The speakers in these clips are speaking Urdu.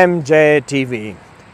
MJTV।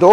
2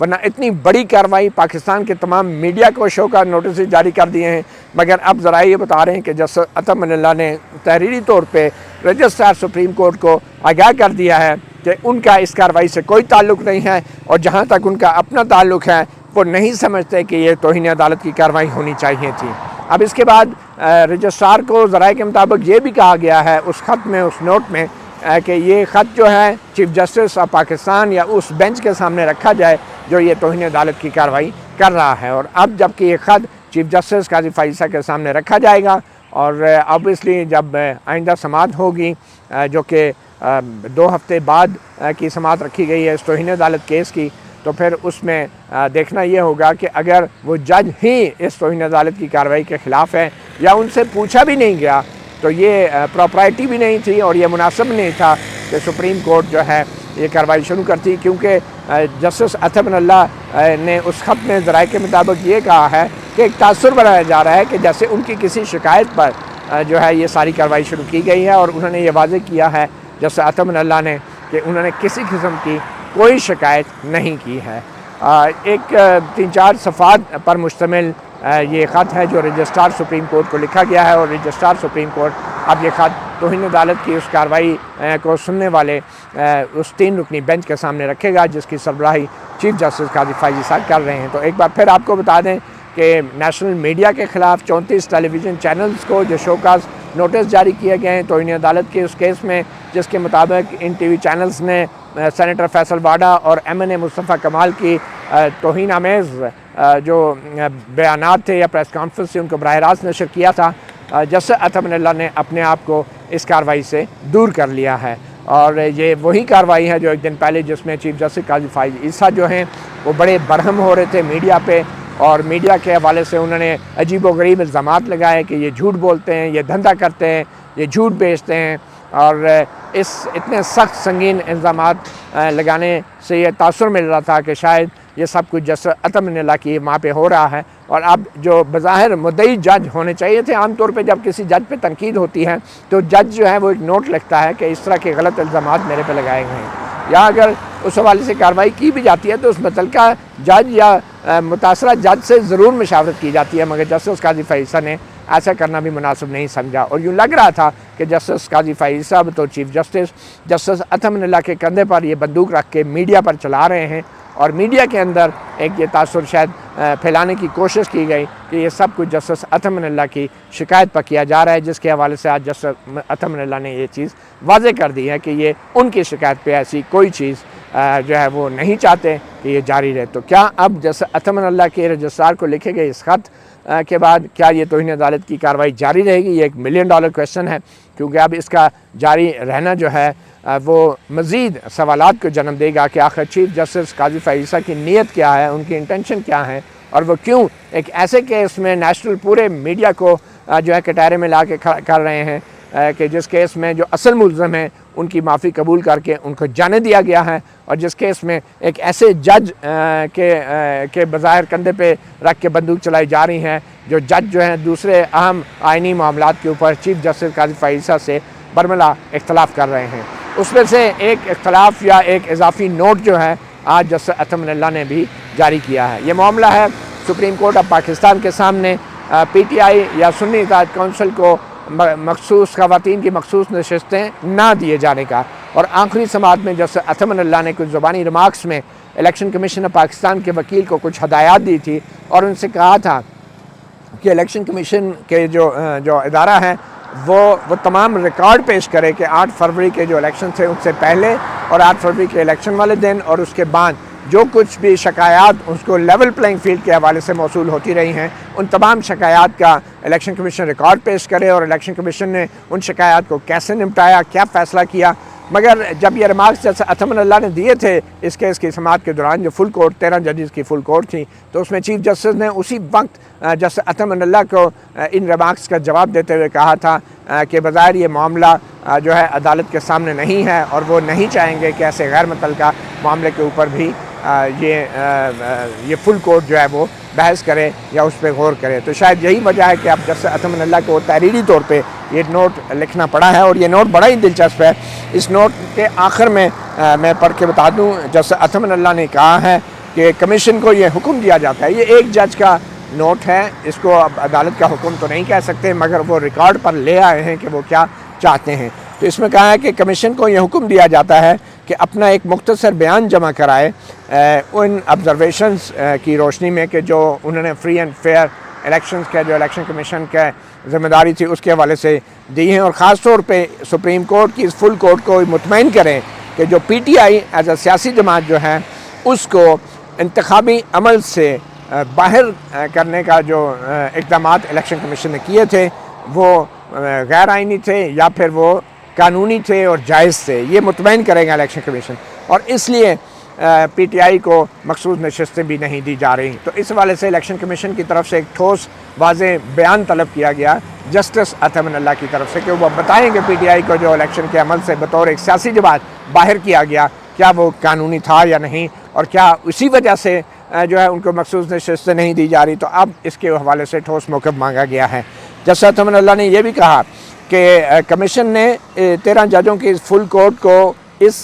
ورنہ اتنی بڑی کارروائی پاکستان کے تمام میڈیا کو شو کا نوٹسز جاری کر دیے ہیں، مگر اب ذرائع یہ بتا رہے ہیں کہ جسٹس عطا من اللہ نے تحریری طور پہ رجسٹرار سپریم کورٹ کو آگاہ کر دیا ہے کہ ان کا اس کارروائی سے کوئی تعلق نہیں ہے، اور جہاں تک ان کا اپنا تعلق ہے وہ نہیں سمجھتے کہ یہ توہین عدالت کی کارروائی ہونی چاہیے تھی۔ اب اس کے بعد رجسٹرار کو ذرائع کے مطابق یہ بھی کہا گیا ہے اس خط میں، اس نوٹ میں، کہ یہ خط جو ہے چیف جسٹس آف پاکستان یا اس بینچ کے سامنے رکھا جائے جو یہ توہین عدالت کی کارروائی کر رہا ہے۔ اور اب جب کہ یہ خط چیف جسٹس قاضی فائزہ کے سامنے رکھا جائے گا، اور اوبیسلی جب آئندہ سماعت ہوگی جو کہ 2 ہفتے بعد کی سماعت رکھی گئی ہے اس توہین عدالت کیس کی، تو پھر اس میں دیکھنا یہ ہوگا کہ اگر وہ جج ہی اس توہین عدالت کی کارروائی کے خلاف ہے یا ان سے پوچھا بھی نہیں گیا، تو یہ پراپرائٹی بھی نہیں تھی اور یہ مناسب نہیں تھا کہ سپریم کورٹ جو ہے یہ کارروائی شروع کرتی، کیونکہ جسٹس عطا من اللہ نے اس خط میں ذرائع کے مطابق یہ کہا ہے کہ ایک تاثر بنایا جا رہا ہے کہ جیسے ان کی کسی شکایت پر جو ہے یہ ساری کارروائی شروع کی گئی ہے، اور انہوں نے یہ واضح کیا ہے جسٹس عطا من اللہ نے کہ انہوں نے کسی قسم کی کوئی شکایت نہیں کی ہے۔ ایک 3-4 صفحات پر مشتمل یہ خط ہے جو رجسٹرار سپریم کورٹ کو لکھا گیا ہے، اور رجسٹرار سپریم کورٹ اب یہ خط توہین عدالت کی اس کارروائی کو سننے والے اس 3 رکنی بینچ کے سامنے رکھے گا جس کی سربراہی چیف جسٹس قاضی فائزی صاحب کر رہے ہیں۔ تو ایک بار پھر آپ کو بتا دیں کہ نیشنل میڈیا کے خلاف 34 ٹیلی ویژن چینلز کو جو شو کاز نوٹس جاری کیے گئے ہیں توہین عدالت کے اس کیس میں، جس کے مطابق ان ٹی وی چینلز نے سینیٹر فیصل واڈا اور MNA مصطفیٰ کمال کی توہین آمیز جو بیانات تھے یا پریس کانفرنس سے ان کو براہ راست نشر کیا تھا۔ جسٹس عطا من اللہ نے اپنے آپ کو اس کارروائی سے دور کر لیا ہے، اور یہ وہی کارروائی ہے جو ایک دن پہلے جس میں چیف جسٹس قاضی فائز عیسیٰ جو ہیں وہ بڑے برہم ہو رہے تھے میڈیا پہ، اور میڈیا کے حوالے سے انہوں نے عجیب و غریب الزامات لگائے کہ یہ جھوٹ بولتے ہیں، یہ دھندا کرتے ہیں، یہ جھوٹ بیچتے ہیں، اور اس اتنے سخت سنگین الزامات لگانے سے یہ تاثر مل رہا تھا کہ شاید یہ سب کچھ جسٹس عطا من اللہ کی وہاں پہ ہو رہا ہے۔ اور اب جو بظاہر مدعی جج ہونے چاہیے تھے، عام طور پہ جب کسی جج پہ تنقید ہوتی ہے تو جج جو ہے وہ ایک نوٹ لکھتا ہے کہ اس طرح کے غلط الزامات میرے پہ لگائے گئے ہیں، یا اگر اس حوالے سے کارروائی کی بھی جاتی ہے تو اس متعلقہ جج یا متاثرہ جج سے ضرور مشاورت کی جاتی ہے، مگر جسٹس قاضی فائزہ نے ایسا کرنا بھی مناسب نہیں سمجھا، اور یوں لگ رہا تھا کہ جسٹس قاضی فائز صاحب تو چیف جسٹس جسٹس عطا من اللہ کے کندھے پر یہ بندوق رکھ کے میڈیا پر چلا رہے ہیں، اور میڈیا کے اندر ایک یہ تاثر شاید پھیلانے کی کوشش کی گئی کہ یہ سب کچھ جسٹس عطا من اللہ کی شکایت پر کیا جا رہا ہے، جس کے حوالے سے آج جسٹس عطا من اللہ نے یہ چیز واضح کر دی ہے کہ یہ ان کی شکایت پہ ایسی کوئی چیز جو ہے وہ نہیں چاہتے کہ یہ جاری رہے۔ تو کیا اب جسٹس عطا من اللہ کے رجسٹرار کو لکھے گئے اس خط کے بعد کیا یہ توہین عدالت کی کارروائی جاری رہے گی؟ یہ ایک $1 ملین کویسچن ہے، کیونکہ اب اس کا جاری رہنا جو ہے وہ مزید سوالات کو جنم دے گا کہ آخر چیف جسٹس قاضی فائزہ کی نیت کیا ہے، ان کی انٹینشن کیا ہے، اور وہ کیوں ایک ایسے کیس میں نیشنل پورے میڈیا کو جو ہے کٹہرے میں لا کے کر رہے ہیں کہ جس کیس میں جو اصل ملزم ہیں ان کی معافی قبول کر کے ان کو جانے دیا گیا ہے، اور جس کیس میں ایک ایسے جج کے بظاہر کندھے پہ رکھ کے بندوق چلائی جا رہی ہیں جو جج جو ہیں دوسرے اہم آئینی معاملات کے اوپر چیف جسٹس قاضی فائزہ سے برملا اختلاف کر رہے ہیں۔ اس میں سے ایک اختلاف یا ایک اضافی نوٹ جو ہے آج جسٹس عطا من اللہ نے بھی جاری کیا ہے۔ یہ معاملہ ہے سپریم کورٹ آف پاکستان کے سامنے PTI یا سنی اتحاد کونسل کو مخصوص خواتین کی مخصوص نشستیں نہ دیے جانے کا، اور آخری سماعت میں جسٹس عطا من اللہ نے کچھ زبانی ریمارکس میں الیکشن کمیشن آف پاکستان کے وکیل کو کچھ ہدایات دی تھی، اور ان سے کہا تھا کہ الیکشن کمیشن کے جو ادارہ ہے وہ تمام ریکارڈ پیش کرے کہ 8 فروری کے جو الیکشن تھے ان سے پہلے اور 8 فروری کے الیکشن والے دن اور اس کے بعد جو کچھ بھی شکایات اس کو لیول پلینگ فیلڈ کے حوالے سے موصول ہوتی رہی ہیں، ان تمام شکایات کا الیکشن کمیشن ریکارڈ پیش کرے، اور الیکشن کمیشن نے ان شکایات کو کیسے نمٹایا، کیا فیصلہ کیا۔ مگر جب یہ ریمارکس جیسے عطا من اللہ نے دیے تھے اس کیس کی سماعت کے دوران، جو فل کورٹ 13 ججز کی فل کورٹ تھی، تو اس میں چیف جسٹس نے اسی وقت جسٹس عطا من اللہ کو ان ریمارکس کا جواب دیتے ہوئے کہا تھا کہ بظاہر یہ معاملہ جو ہے عدالت کے سامنے نہیں ہے، اور وہ نہیں چاہیں گے کہ ایسے غیر متعلقہ معاملے کے اوپر بھی یہ فل کورٹ جو ہے وہ بحث کرے یا اس پہ غور کرے۔ تو شاید یہی وجہ ہے کہ اب جسٹس عطا من اللہ کو تحریری طور پہ یہ نوٹ لکھنا پڑا ہے، اور یہ نوٹ بڑا ہی دلچسپ ہے۔ اس نوٹ کے آخر میں پڑھ کے بتا دوں، جسٹس عطا من اللہ نے کہا ہے کہ کمیشن کو یہ حکم دیا جاتا ہے. یہ ایک جج کا نوٹ ہے, اس کو اب عدالت کا حکم تو نہیں کہہ سکتے, مگر وہ ریکارڈ پر لے آئے ہیں کہ وہ کیا چاہتے ہیں. تو اس میں کہا ہے کہ کمیشن کو یہ حکم دیا جاتا ہے کہ اپنا ایک مختصر بیان جمع کرائے ان آبزرویشنز کی روشنی میں کہ جو انہوں نے فری اینڈ فیئر الیکشنز کے جو الیکشن کمیشن کے ذمہ داری تھی اس کے حوالے سے دی ہیں, اور خاص طور پہ سپریم کورٹ کی اس فل کورٹ کو مطمئن کریں کہ جو P T I as a سیاسی جماعت جو ہے اس کو انتخابی عمل سے باہر کرنے کا جو اقدامات الیکشن کمیشن نے کیے تھے وہ غیر آئینی تھے یا پھر وہ قانونی تھے اور جائز تھے, یہ مطمئن کرے گا الیکشن کمیشن. اور اس لیے پی ٹی آئی کو مخصوص نشستیں بھی نہیں دی جا رہی. تو اس حوالے سے الیکشن کمیشن کی طرف سے ایک ٹھوس واضح بیان طلب کیا گیا جسٹس عطا من اللہ کی طرف سے کہ وہ بتائیں کہ پی ٹی آئی کو جو الیکشن کے عمل سے بطور ایک سیاسی جماعت باہر کیا گیا کیا وہ قانونی تھا یا نہیں, اور کیا اسی وجہ سے جو ہے ان کو مخصوص نشستیں نہیں دی جا رہی. تو اب اس کے حوالے سے ٹھوس موقف مانگا گیا ہے. جسٹس عطا من اللہ نے یہ بھی کہا کہ کمیشن نے 13 ججوں کی فل کورٹ کو اس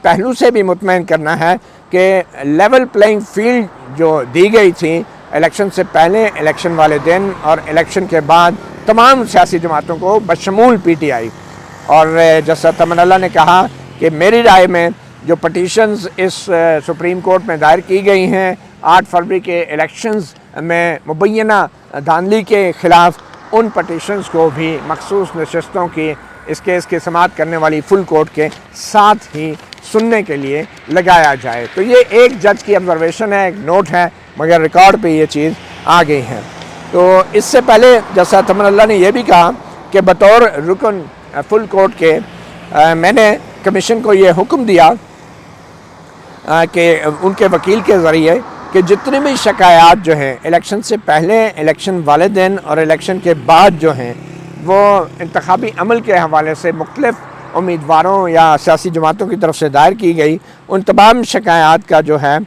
پہلو سے بھی مطمئن کرنا ہے کہ لیول پلینگ فیلڈ جو دی گئی تھی الیکشن سے پہلے, الیکشن والے دن اور الیکشن کے بعد تمام سیاسی جماعتوں کو بشمول پی ٹی آئی. اور جسٹس عطا من اللہ نے کہا کہ میری رائے میں جو پٹیشنز اس سپریم کورٹ میں دائر کی گئی ہیں 8 فروری کے الیکشنز میں مبینہ دھاندلی کے خلاف, ان پٹیشنز کو بھی مخصوص نشستوں کی اس کیس کی سماعت کرنے والی فل کورٹ کے ساتھ ہی سننے کے لیے لگایا جائے. تو یہ ایک جج کی آبزرویشن ہے, ایک نوٹ ہے, مگر ریکارڈ پہ یہ چیز آ گئی ہے. تو اس سے پہلے جسٹس عطا من اللہ نے یہ بھی کہا کہ بطور رکن فل کورٹ کے میں نے کمیشن کو یہ حکم دیا کہ ان کے وکیل کے ذریعے کہ جتنی بھی شکایات جو ہیں الیکشن سے پہلے, الیکشن والے دن اور الیکشن کے بعد جو ہیں وہ انتخابی عمل کے حوالے سے مختلف امیدواروں یا سیاسی جماعتوں کی طرف سے دائر کی گئی, ان تمام شکایات کا جو ہے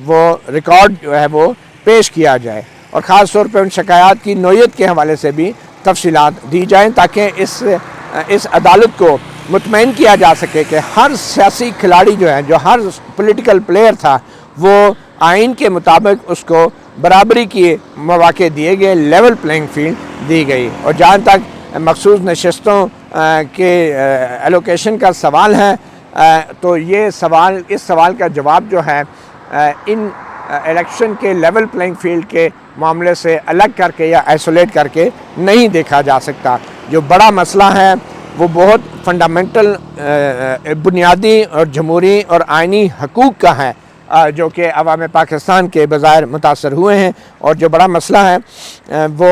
وہ ریکارڈ جو ہے وہ پیش کیا جائے, اور خاص طور پہ ان شکایات کی نوعیت کے حوالے سے بھی تفصیلات دی جائیں تاکہ اس عدالت کو مطمئن کیا جا سکے کہ ہر سیاسی کھلاڑی جو ہے, جو ہر پولیٹیکل پلیئر تھا, وہ آئین کے مطابق اس کو برابری کے مواقع دیے گئے, لیول پلینگ فیلڈ دی گئی. اور جہاں تک مخصوص نشستوں کے ایلوکیشن کا سوال ہے تو یہ سوال, اس سوال کا جواب جو ہے ان الیکشن کے لیول پلینگ فیلڈ کے معاملے سے الگ کر کے یا آئسولیٹ کر کے نہیں دیکھا جا سکتا. جو بڑا مسئلہ ہے وہ بہت فنڈامنٹل بنیادی اور جمہوری اور آئینی حقوق کا ہے جو کہ عوام پاکستان کے بظاہر متاثر ہوئے ہیں, اور جو بڑا مسئلہ ہے وہ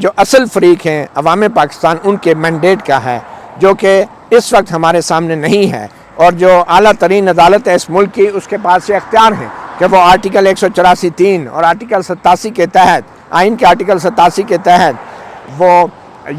جو اصل فریق ہیں عوام پاکستان ان کے مینڈیٹ کا ہے, جو کہ اس وقت ہمارے سامنے نہیں ہے. اور جو اعلیٰ ترین عدالت ہے اس ملک کی, اس کے پاس یہ اختیار ہیں کہ وہ آرٹیکل 184(3) اور آرٹیکل 87 کے تحت, آئین کے آرٹیکل 87 کے تحت وہ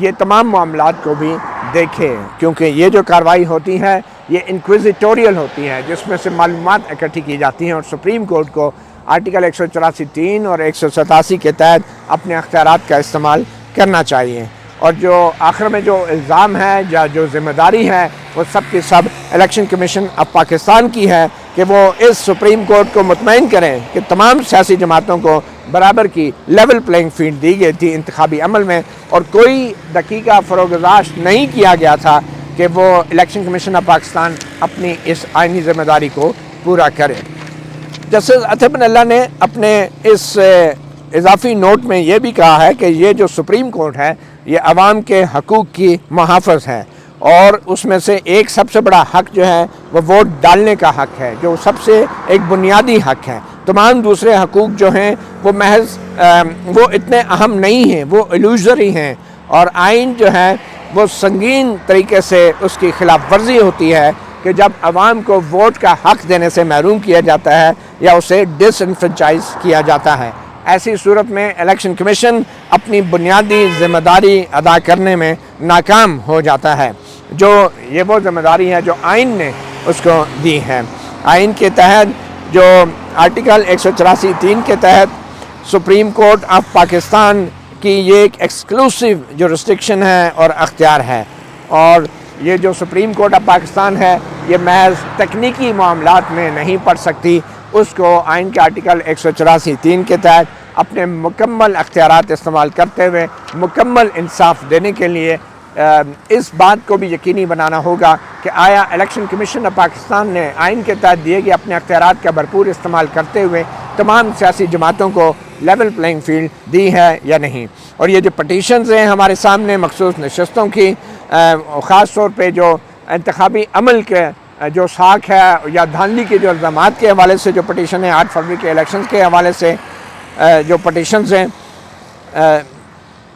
یہ تمام معاملات کو بھی دیکھے, کیونکہ یہ جو کارروائی ہوتی ہے یہ انکویزیٹوریل ہوتی ہے جس میں سے معلومات اکٹھی کی جاتی ہیں, اور سپریم کورٹ کو آرٹیکل 184(3) اور 187 کے تحت اپنے اختیارات کا استعمال کرنا چاہیے. اور جو آخر میں جو الزام ہے یا جو ذمہ داری ہے وہ سب کی سب الیکشن کمیشن آف پاکستان کی ہے کہ وہ اس سپریم کورٹ کو مطمئن کریں کہ تمام سیاسی جماعتوں کو برابر کی لیول پلینگ فیلڈ دی گئی تھی انتخابی عمل میں, اور کوئی دقیقہ فروگزاشت نہیں کیا گیا تھا کہ وہ الیکشن کمیشن آف پاکستان اپنی اس آئینی ذمہ داری کو پورا کرے. جسٹس عطا من اللہ نے اپنے اس اضافی نوٹ میں یہ بھی کہا ہے کہ یہ جو سپریم کورٹ ہے یہ عوام کے حقوق کی محافظ ہے, اور اس میں سے ایک سب سے بڑا حق جو ہے وہ ووٹ ڈالنے کا حق ہے, جو سب سے ایک بنیادی حق ہے. تمام دوسرے حقوق جو ہیں وہ محض وہ اتنے اہم نہیں ہیں, وہ ایلوژری ہیں, اور آئین جو ہے وہ سنگین طریقے سے اس کی خلاف ورزی ہوتی ہے کہ جب عوام کو ووٹ کا حق دینے سے محروم کیا جاتا ہے یا اسے ڈس انفرنچائز کیا جاتا ہے. ایسی صورت میں الیکشن کمیشن اپنی بنیادی ذمہ داری ادا کرنے میں ناکام ہو جاتا ہے, جو یہ وہ ذمہ داری ہے جو آئین نے اس کو دی ہے. آئین کے تحت جو آرٹیکل 184(3) کے تحت سپریم کورٹ آف پاکستان کی یہ ایک ایکسکلوسیو جورسڈکشن ہے اور اختیار ہے, اور یہ جو سپریم کورٹ آف پاکستان ہے یہ محض تکنیکی معاملات میں نہیں پڑ سکتی, اس کو آئین کے آرٹیکل 184(3) کے تحت اپنے مکمل اختیارات استعمال کرتے ہوئے مکمل انصاف دینے کے لیے اس بات کو بھی یقینی بنانا ہوگا کہ آیا الیکشن کمیشن آف پاکستان نے آئین کے تحت دیے گئے اپنے اختیارات کا بھرپور استعمال کرتے ہوئے تمام سیاسی جماعتوں کو لیول پلینگ فیلڈ دی ہے یا نہیں۔ اور یہ جو پٹیشنز ہیں ہمارے سامنے مخصوص نشستوں کی، خاص طور پہ جو انتخابی عمل کے جو ساکھ ہے یا دھاندلی کے جو الزامات کے حوالے سے جو پٹیشن ہے 8 فروری کے الیکشنز کے حوالے سے جو پٹیشنز ہیں،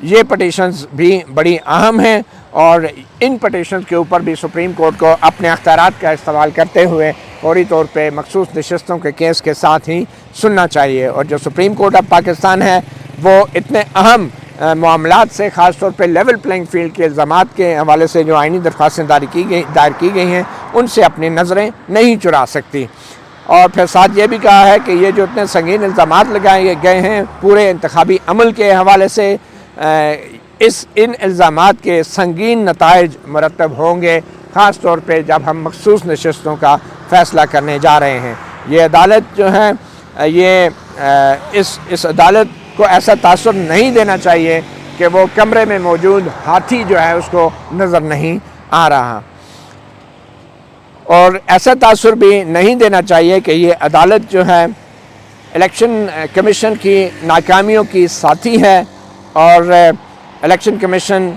یہ پٹیشنز بھی بڑی اہم ہیں، اور ان پٹیشنز کے اوپر بھی سپریم کورٹ کو اپنے اختیارات کا استعمال کرتے ہوئے فوری طور پہ مخصوص نشستوں کے کیس کے ساتھ ہی سننا چاہیے۔ اور جو سپریم کورٹ آف پاکستان ہے وہ اتنے اہم معاملات سے، خاص طور پہ لیول پلینگ فیلڈ کے الزامات کے حوالے سے جو آئینی درخواستیں دائر کی گئی ہیں، ان سے اپنی نظریں نہیں چرا سکتی۔ اور پھر ساتھ یہ بھی کہا ہے کہ یہ جو اتنے سنگین الزامات لگائے گئے ہیں پورے انتخابی عمل کے حوالے سے، ان الزامات کے سنگین نتائج مرتب ہوں گے، خاص طور پہ جب ہم مخصوص نشستوں کا فیصلہ کرنے جا رہے ہیں۔ یہ عدالت جو ہے یہ اس عدالت کو ایسا تاثر نہیں دینا چاہیے کہ وہ کمرے میں موجود ہاتھی جو ہے اس کو نظر نہیں آ رہا، اور ایسا تاثر بھی نہیں دینا چاہیے کہ یہ عدالت جو ہے الیکشن کمیشن کی ناکامیوں کی ساتھی ہے، اور الیکشن کمیشن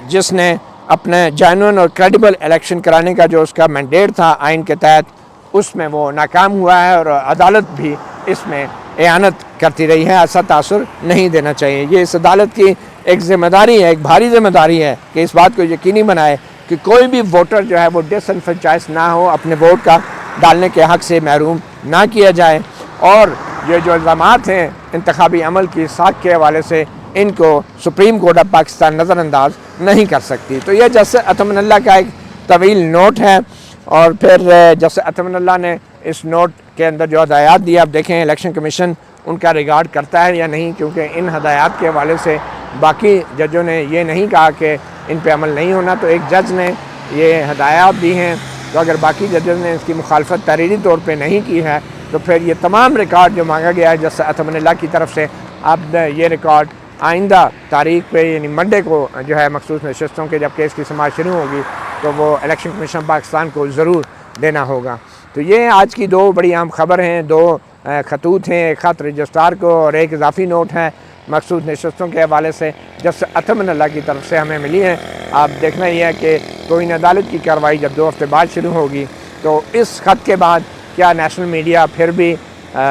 جس نے اپنے جینوئن اور کریڈیبل الیکشن کرانے کا جو اس کا مینڈیٹ تھا آئین کے تحت، اس میں وہ ناکام ہوا ہے، اور عدالت بھی اس میں اعانت کرتی رہی ہے۔ ایسا تاثر نہیں دینا چاہیے۔ یہ اس عدالت کی ایک ذمہ داری ہے، ایک بھاری ذمہ داری ہے کہ اس بات کو یقینی بنائے کہ کوئی بھی ووٹر جو ہے وہ ڈس انفرینچائز نہ ہو، اپنے ووٹ کا ڈالنے کے حق سے محروم نہ کیا جائے، اور یہ جو الزامات ہیں انتخابی عمل کی ساکھ کے حوالے سے، ان کو سپریم کورٹ آف پاکستان نظر انداز نہیں کر سکتی۔ تو یہ جسٹس اطمین اللہ کا ایک طویل نوٹ ہے، اور پھر جسٹس اطمین اللہ نے اس نوٹ کے اندر جو ہدایات دی، آپ دیکھیں الیکشن کمیشن ان کا ریگارڈ کرتا ہے یا نہیں، کیونکہ ان ہدایات کے حوالے سے باقی ججوں نے یہ نہیں کہا کہ ان پہ عمل نہیں ہونا، تو ایک جج نے یہ ہدایات دی ہیں، تو اگر باقی ججز نے اس کی مخالفت تحریری طور پہ نہیں کی ہے تو پھر یہ تمام ریکارڈ جو مانگا گیا ہے جسٹس اطمین اللہ کی طرف سے، اب یہ ریکارڈ آئندہ تاریخ پہ یعنی منڈے کو جو ہے مخصوص نشستوں کے جب کیس کی سماعت شروع ہوگی تو وہ الیکشن کمیشن پاکستان کو ضرور دینا ہوگا۔ تو یہ آج کی دو بڑی اہم خبر ہیں، دو خطوط ہیں، ایک خط رجسٹرار کو اور ایک اضافی نوٹ ہے مخصوص نشستوں کے حوالے سے جسٹس اطمین اللہ کی طرف سے ہمیں ملی ہے۔ آپ دیکھنا یہ ہے کہ توہین عدالت کی کارروائی جب 2 ہفتے بعد شروع ہوگی تو اس خط کے بعد کیا نیشنل میڈیا پھر بھی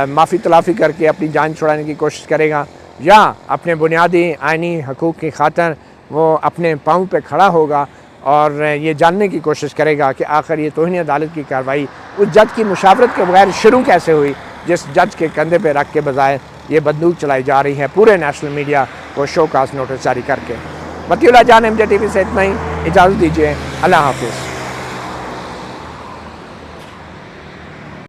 معافی تلافی کر کے اپنی جان چھڑانے کی کوشش کرے گا، یا اپنے بنیادی آئینی حقوق کی خاطر وہ اپنے پاؤں پہ کھڑا ہوگا اور یہ جاننے کی کوشش کرے گا کہ آخر یہ توہین عدالت کی کارروائی اس جج کی مشاورت کے بغیر شروع کیسے ہوئی جس جج کے کندھے پہ رکھ کے بجائے یہ بندوق چلائی جا رہی ہے پورے نیشنل میڈیا کو شو کاز نوٹس جاری کر کے۔ مطیع اللہ جان MJ TV سے اتنا ہی، اجازت دیجیے، اللہ حافظ۔